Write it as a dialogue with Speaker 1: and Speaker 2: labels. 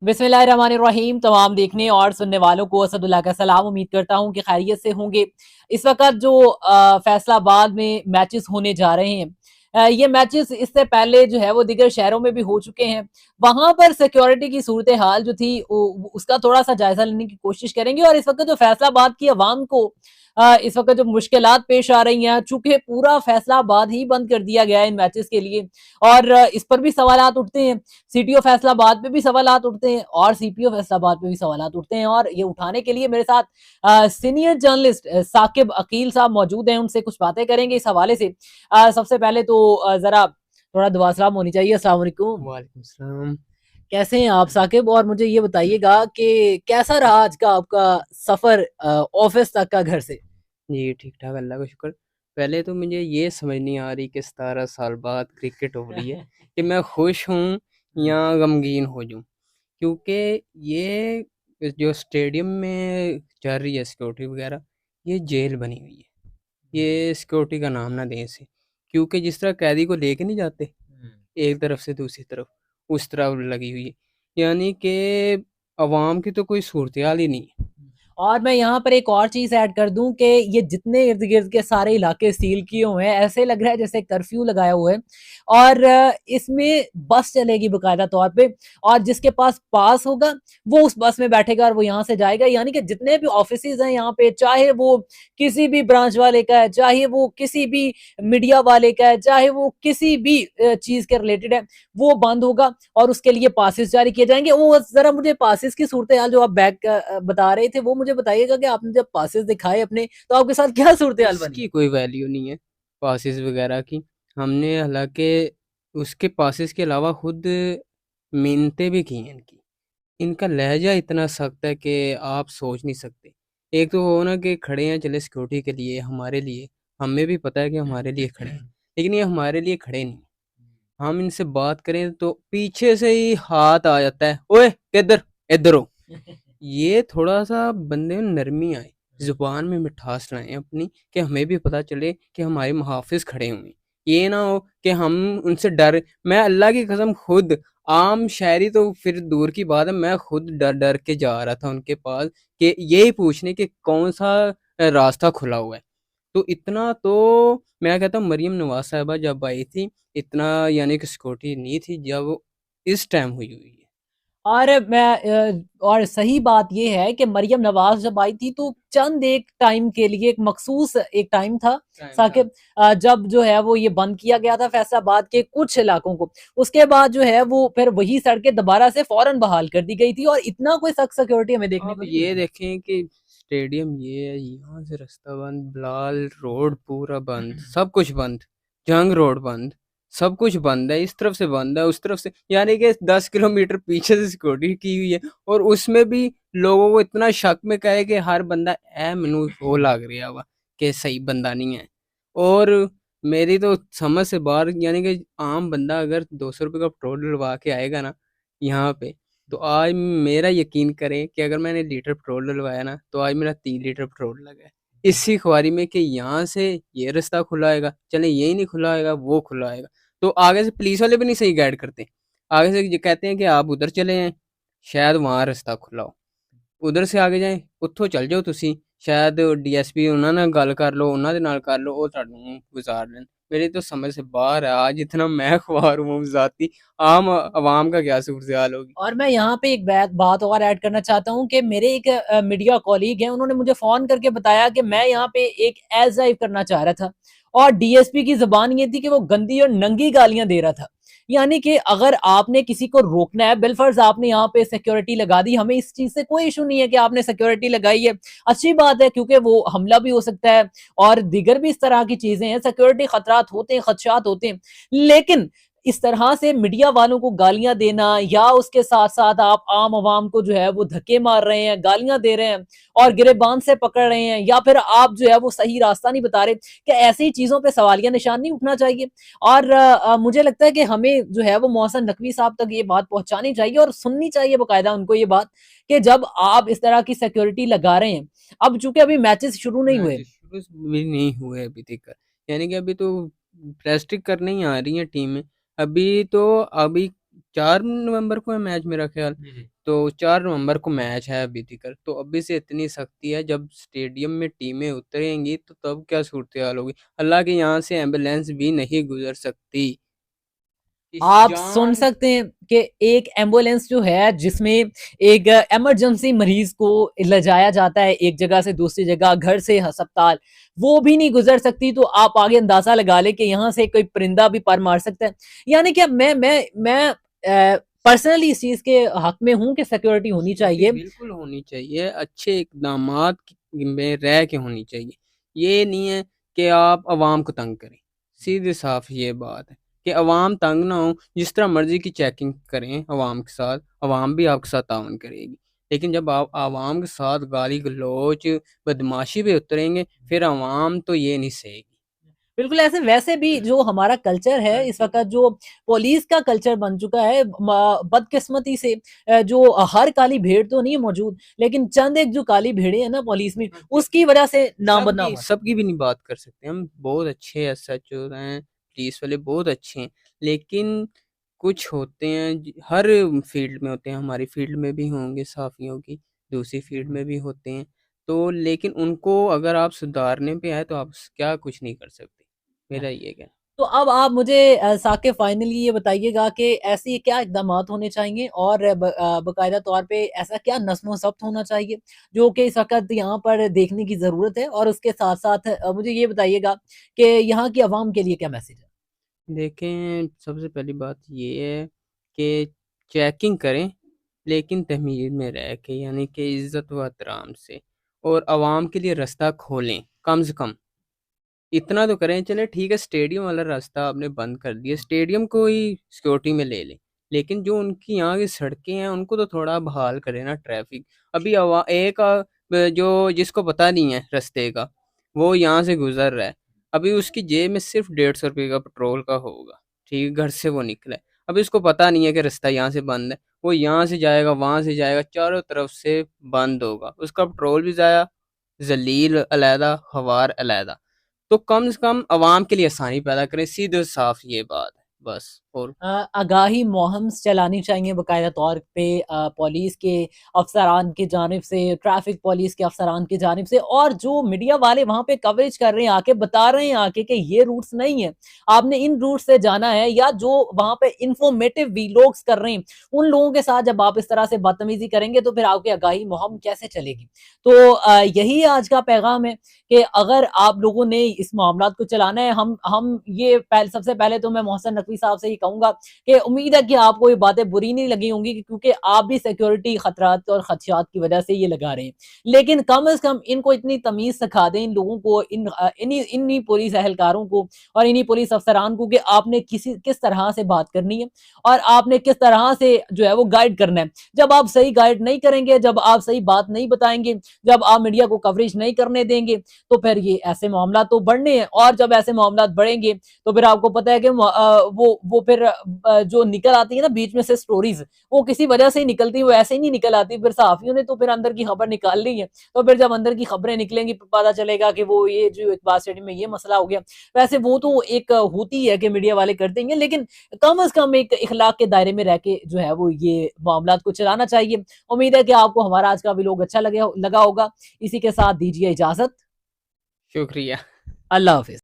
Speaker 1: बिस्मिल्लाहिर्रहमानिर्रहीम। तमाम देखने और सुनने वालों को असदुल्ला का सलाम। उम्मीद करता हूँ कि खैरियत से होंगे। इस वक्त जो फैसलाबाद में मैचेस होने जा रहे हैं, ये मैचेस इससे पहले जो है वो दीगर शहरों में भी हो चुके हैं। वहां पर सिक्योरिटी की सूरत हाल जो थी उसका थोड़ा सा जायजा लेने की कोशिश करेंगे। और इस वक्त जो फैसलाबाद की आवाम को इस वक्त जो मुश्किलात पेश आ रही हैं, चूंकि पूरा फैसलाबाद ही बंद कर दिया गया है इन मैचेस के लिए, और इस पर भी सवालात उठते हैं। सीटीओ फैसलाबाद पे भी सवालात उठते हैं और सीपीओ फैसलाबाद पे भी सवालात उठते हैं। और ये उठाने के लिए मेरे साथ सीनियर जर्नलिस्ट साकिब अकील साहब मौजूद हैं। उनसे कुछ बातें करेंगे इस हवाले से। सबसे पहले तो जरा थोड़ा दुआ सलाम होनी चाहिए। अस्सलाम वालेकुम।
Speaker 2: वालेकुम सलाम।
Speaker 1: कैसे हैं आप साकिब? और मुझे ये बताइएगा कि कैसा रहा आज का आपका सफर ऑफिस तक का घर से?
Speaker 2: जी ठीक ठाक, अल्लाह का शुक्र। पहले तो मुझे ये समझ नहीं आ रही कि 17 साल बाद क्रिकेट हो रही है कि मैं खुश हूँ या गमगीन हो जाऊँ, क्योंकि ये जो स्टेडियम में चल रही है सिक्योरिटी वगैरह, ये जेल बनी हुई है। ये सिक्योरिटी का नाम ना दें इसे, क्योंकि जिस तरह कैदी को लेके नहीं जाते एक तरफ से दूसरी तरफ, उस तरह लगी हुई है। यानी कि अवाम की तो कोई सूरत हाल ही नहीं है।
Speaker 1: और मैं यहाँ पर एक और चीज ऐड कर दूं कि ये जितने इर्द गिर्द के सारे इलाके सील किए हुए हैं, ऐसे लग रहा है जैसे कर्फ्यू लगाया हुआ है। और इसमें बस चलेगी बकायदा तौर पे, और जिसके पास पास होगा वो उस बस में बैठेगा और वो यहाँ से जाएगा। यानी कि जितने भी ऑफिसेज हैं यहाँ पे, चाहे वो किसी भी ब्रांच वाले का है, चाहे वो किसी भी मीडिया वाले का है, चाहे वो किसी भी चीज के रिलेटेड है, वो बंद होगा और उसके लिए पासिस जारी किए जाएंगे। वो जरा मुझे पासिस की सूरत हाल जो आप बैक बता रहे थे वो मुझे बताइएगा कि आपने जब पासिस दिखाए अपने, तो आपके साथ क्या सूरत हाल बनी?
Speaker 2: उसकी कोई वैल्यू नहीं है पासिस वगैरह की। हमने हालांकि उसके पासिस के अलावा खुद मिन्नतें भी की हैं इनकी। इनका लहजा इतना सख्त है कि आप सोच नहीं सकते। एक तो वो ना कि खड़े हैं चले सिक्योरिटी के लिए, हमारे लिए, हमें भी पता है कि हमारे लिए खड़े हैं, लेकिन ये हमारे लिए खड़े नहीं। हम इनसे बात करें तो पीछे से ही हाथ आ जाता है, ओए किधर, इधर हो। ये थोड़ा-सा बंदे में नरमी आए, ज़ुबान में मिठास लाएँ अपनी, कि हमें भी पता चले कि हमारे मुहाफ़िज़ खड़े हुए हैं। ये ना हो कि हम उनसे डर, मैं अल्लाह की कसम खुद, आम शहरी तो फिर दूर की बात है, मैं खुद डर-डर के जा रहा था उनके पास कि यही पूछने कि कौन-सा रास्ता खुला हुआ है। तो इतना तो मैं कहता हूँ मरियम नवाज़ साहिबा जब आई थी, इतना यानी कि सिक्योरिटी नहीं थी जब इस टाइम हुई हुई है।
Speaker 1: और और सही बात ये है कि मरियम नवाज जब आई थी तो चंद एक टाइम के लिए, एक मखसूस एक टाइम था
Speaker 2: टाइम था।
Speaker 1: साकिब, जब जो है वो ये बंद किया गया था फैसलाबाद के कुछ इलाकों को। उसके बाद जो है वो फिर वही सड़कें दोबारा से फौरन बहाल कर दी गई थी और इतना कोई सख्त सिक्योरिटी हमें देखने
Speaker 2: आप
Speaker 1: को नहीं
Speaker 2: ये
Speaker 1: मिली।
Speaker 2: देखें कि स्टेडियम ये है, यहाँ से रास्ता बंद, बिलाल रोड पूरा बंद, सब कुछ बंद, जंग रोड बंद, सब कुछ बंद है, इस तरफ से बंद है, उस तरफ से, यानी कि 10 किलोमीटर पीछे से सिक्योरिटी की हुई है। और उसमें भी लोगों को इतना शक में कहे कि हर बंदा ए मैनू वो लग रहा वा कि सही बंदा नहीं है। और मेरी तो समझ से बाहर, यानी कि आम बंदा अगर 200 रुपये का पेट्रोल डलवा के आएगा ना यहाँ पे, तो आज मेरा यकीन करें कि अगर मैंने लीटर पेट्रोल डलवाया ना, तो आज मेरा 3 लीटर पेट्रोल लगा है। इसी ख्वारी में कि यहाँ से ये रास्ता खुला आएगा, चलें यही नहीं खुला आएगा, वो खुला आएगा। तो आगे से पुलिस वाले भी नहीं सही गाइड करते। आगे से ये कहते हैं कि आप उधर चले जाएँ, शायद वहाँ रास्ता खुला हो। उधर से आगे जाएँ, ਉੱਥੋਂ ਚੱਲ ਜਾਓ ਤੁਸੀਂ, शायद डीएसपी ਉਹਨਾਂ ਨਾਲ ਗੱਲ ਕਰ ਲਓ, ਉਹਨਾਂ ਦੇ ਨਾਲ ਕਰ ਲਓ, ਉਹ ਤੁਹਾਨੂੰ ਗੁਜ਼ਾਰ लें। मेरी तो समझ से बाहर है, आज इतना मैं ख्वार हूँ ज़ाती, आम आवाम का क्या सूरत-हाल होगी।
Speaker 1: और मैं यहाँ पे एक बात और ऐड करना चाहता हूँ कि मेरे एक मीडिया कॉलीग हैं, उन्होंने मुझे फ़ोन करके बताया कि मैं यहाँ पे एक एज़ ड्राइव करना चाह रहा था और डीएसपी की ज़ुबान ये थी कि वो गंदी और नंगी गालियाँ दे रहा था। यानी कि अगर आपने किसी को रोकना है, बिलफ़र्ज़ आपने यहाँ पे सिक्योरिटी लगा दी, हमें इस चीज़ से कोई इश्यू नहीं है कि आपने सिक्योरिटी लगाई है, अच्छी बात है, क्योंकि वो हमला भी हो सकता है और दीगर भी इस तरह की चीज़ें हैं, सिक्योरिटी खतरात होते हैं, खदशात होते हैं। लेकिन इस तरह से मीडिया वालों को गालियां देना, या उसके साथ साथ आप आम आवाम को जो है वो धक्के मार रहे हैं, गालियां दे रहे हैं और गिरेबान से पकड़ रहे हैं, या फिर आप जो है वो सही रास्ता नहीं बता रहे, कि ऐसी चीजों पे सवालिया निशान नहीं उठना चाहिए। और मुझे लगता है कि हमें जो है वो मोहसिन नकवी साहब तक ये बात पहुंचानी चाहिए और सुननी चाहिए बकायदा उनको ये बात, कि जब आप इस तरह की सिक्योरिटी लगा रहे हैं, अब चूंकि अभी मैचेस शुरू नहीं हुए।
Speaker 2: मैचेस शुरू भी नहीं हुए अभी तक, यानी कि अभी तो प्रैक्टिस करने ही आ रही हैं टीमें। अभी तो अभी 4 नवंबर को है मैच मेरा ख्याल। तो 4 नवंबर को मैच है अभी तक, तो अभी से इतनी सख्ती है, जब स्टेडियम में टीमें उतरेंगी तो तब क्या सूरत-हाल होगी। हालाँकि यहाँ से एम्बुलेंस भी नहीं गुज़र सकती। इस
Speaker 1: आप सुन
Speaker 2: जान
Speaker 1: सकते हैं कि एक एम्बुलेंस जो है जिसमें एक इमरजेंसी मरीज को ले जाया जाता है एक जगह से दूसरी जगह, घर से अस्पताल, वो भी नहीं गुजर सकती, तो आप आगे अंदाजा लगा ले कि यहाँ से कोई परिंदा भी पर मार सकता है। यानी कि मैं पर्सनली इस चीज के हक में हूं कि सिक्योरिटी होनी
Speaker 2: सिक्योरिटी
Speaker 1: चाहिए।
Speaker 2: बिल्कुल होनी चाहिए, अच्छे इक़दामात में रह के होनी चाहिए। ये नहीं है कि आप आवाम को तंग करें, सीधे साफ ये बात है कि आवाम तंग ना हो, जिस तरह मर्ज़ी की चेकिंग करें आवाम के साथ, आवाम भी आपके साथ ताउन करेगी। लेकिन जब आप आवाम के साथ गाली-गलौच, बदमाशी पे उतरेंगे, फिर आवाम तो ये नहीं सहेगी।
Speaker 1: बिल्कुल ऐसे वैसे भी जो हमारा कल्चर है इस वक़्त, जो पुलिस का कल्चर बन चुका है, बदकिस्मती से जो हर काली भेड़ तो नहीं मौजूद, लेकिन चंद एक जो काली भेड़ें हैं ना पुलिस में, उसकी वजह से नाम बदनाम
Speaker 2: सबकी
Speaker 1: हुआ।
Speaker 2: सबकी भी नहीं बात कर सकते हम, बहुत अच्छे एसएचओ हैं, पुलिस वाले बहुत अच्छे हैं, लेकिन कुछ होते हैं हर फील्ड में होते हैं, हमारी फील्ड में भी होंगे साफियों की, दूसरी फील्ड में भी होते हैं, तो लेकिन उनको अगर आप सुधारने पे आए तो आप क्या कुछ नहीं कर सकते, मेरा ये कहना।
Speaker 1: तो अब आप मुझे साकिब फाइनली ये बताइएगा कि ऐसी क्या इक़दामात होने चाहिए और बाकायदा तौर पे ऐसा क्या नज़्म-ओ-ज़ब्त होना चाहिए, जो कि इस वक़्त यहाँ पर देखने की ज़रूरत है, और उसके साथ-साथ मुझे ये बताइएगा कि यहाँ की आवाम के लिए क्या मैसेज है?
Speaker 2: देखें, सबसे पहली बात ये है कि चेकिंग करें, लेकिन तमीज़ में रह के, यानी कि इज़्ज़त व एहतराम से, और आवाम के लिए रास्ता खोलें, कम से कम। इतना तो करें, चलें ठीक है, स्टेडियम वाला रास्ता आपने बंद कर दिया, स्टेडियम को ही सिक्योरिटी में ले लें। लेकिन जो उनकी यहाँ की सड़कें हैं, उनको तो थोड़ा बहाल करें ना ट्रैफ़िक। अभी जो जिसको पता नहीं है रास्ते का, वो यहाँ से गुज़र रहा है। अभी उसकी जेब में सिर्फ़ ₹150 का पेट्रोल का होगा, ठीक है? घर से वो निकला है। अभी उसको पता नहीं है कि रास्ता यहाँ से बंद है। वो यहाँ से जाएगा, वहाँ से जाएगा, चारों तरफ से बंद होगा। उसका पेट्रोल भी ज़ाया, ज़लील अलहदा, खवार अलहदा। तो कम से कम आवाम के लिए आसानी पैदा करें, सीधे साफ ये बात है बस। और
Speaker 1: आगाही मुहिम्स चलानी चाहिए बाकायदा तौर पे पुलिस के अफ़सरान की जानिब से, ट्रैफ़िक पुलिस के अफ़सरान की जानिब से, और जो मीडिया वाले वहाँ पे कवरेज कर रहे हैं, आके बता रहे हैं आके कि ये रूट्स नहीं है, आपने इन रूट से जाना है, या जो वहाँ पे इन्फॉर्मेटिव व्लॉग्स कर रहे हैं, उन लोगों के साथ जब आप इस तरह से बदतमीज़ी करेंगे तो फिर आपकी आगाही मुहिम कैसे चलेगी? तो यही आज का पैगाम है कि अगर आप लोगों ने इस मामलात को चलाना है, हम ये सबसे पहले तो मैं मोहसिन नकवी साहब से ही कहूँगा कि उम्मीद है कि आपको ये बातें बुरी नहीं लगी होंगी, क्योंकि आप भी सिक्योरिटी खतरात और खदशात की वजह से ये लगा रहे हैं। लेकिन कम से कम इनको इतनी तमीज़ सिखा दें इन लोगों को, इन्हीं पुलिस एहलकारों को और इन्हीं पुलिस अफ़सरान को, कि आपने किस तरह से बात करनी है और आपने किस तरह से जो है वो गाइड करना है। जब आप सही गाइड नहीं करेंगे, जब आप सही बात नहीं बताएँगे, जब आप मीडिया को कवरेज नहीं करने देंगे, तो फिर ये ऐसे मामला तो बढ़ने हैं, और जब ऐसे मामला बढ़ेंगे तो फिर आपको पता है कि वो फिर जो निकल आती है ना बीच में से स्टोरीज, वो किसी वजह से ही निकलती है, वो ऐसे ही नहीं निकल आती, फिर सहाफियों ने तो फिर अंदर की खबर निकाल ली है, तो फिर जब अंदर की खबरें निकलेंगी पता चलेगा कि वो ये जो इकबाल स्टेडियम में ये मसला हो गया। वैसे वो तो एक होती है कि मीडिया वाले करते हैं, लेकिन कम से कम एक इखलाक के दायरे में रह के जो है वो ये मामला को चलाना चाहिए। उम्मीद है कि आपको हमारा आज का व्लॉग अच्छा लगा होगा। इसी के साथ दीजिए इजाजत।
Speaker 2: शुक्रिया।
Speaker 1: अल्लाह हाफिज।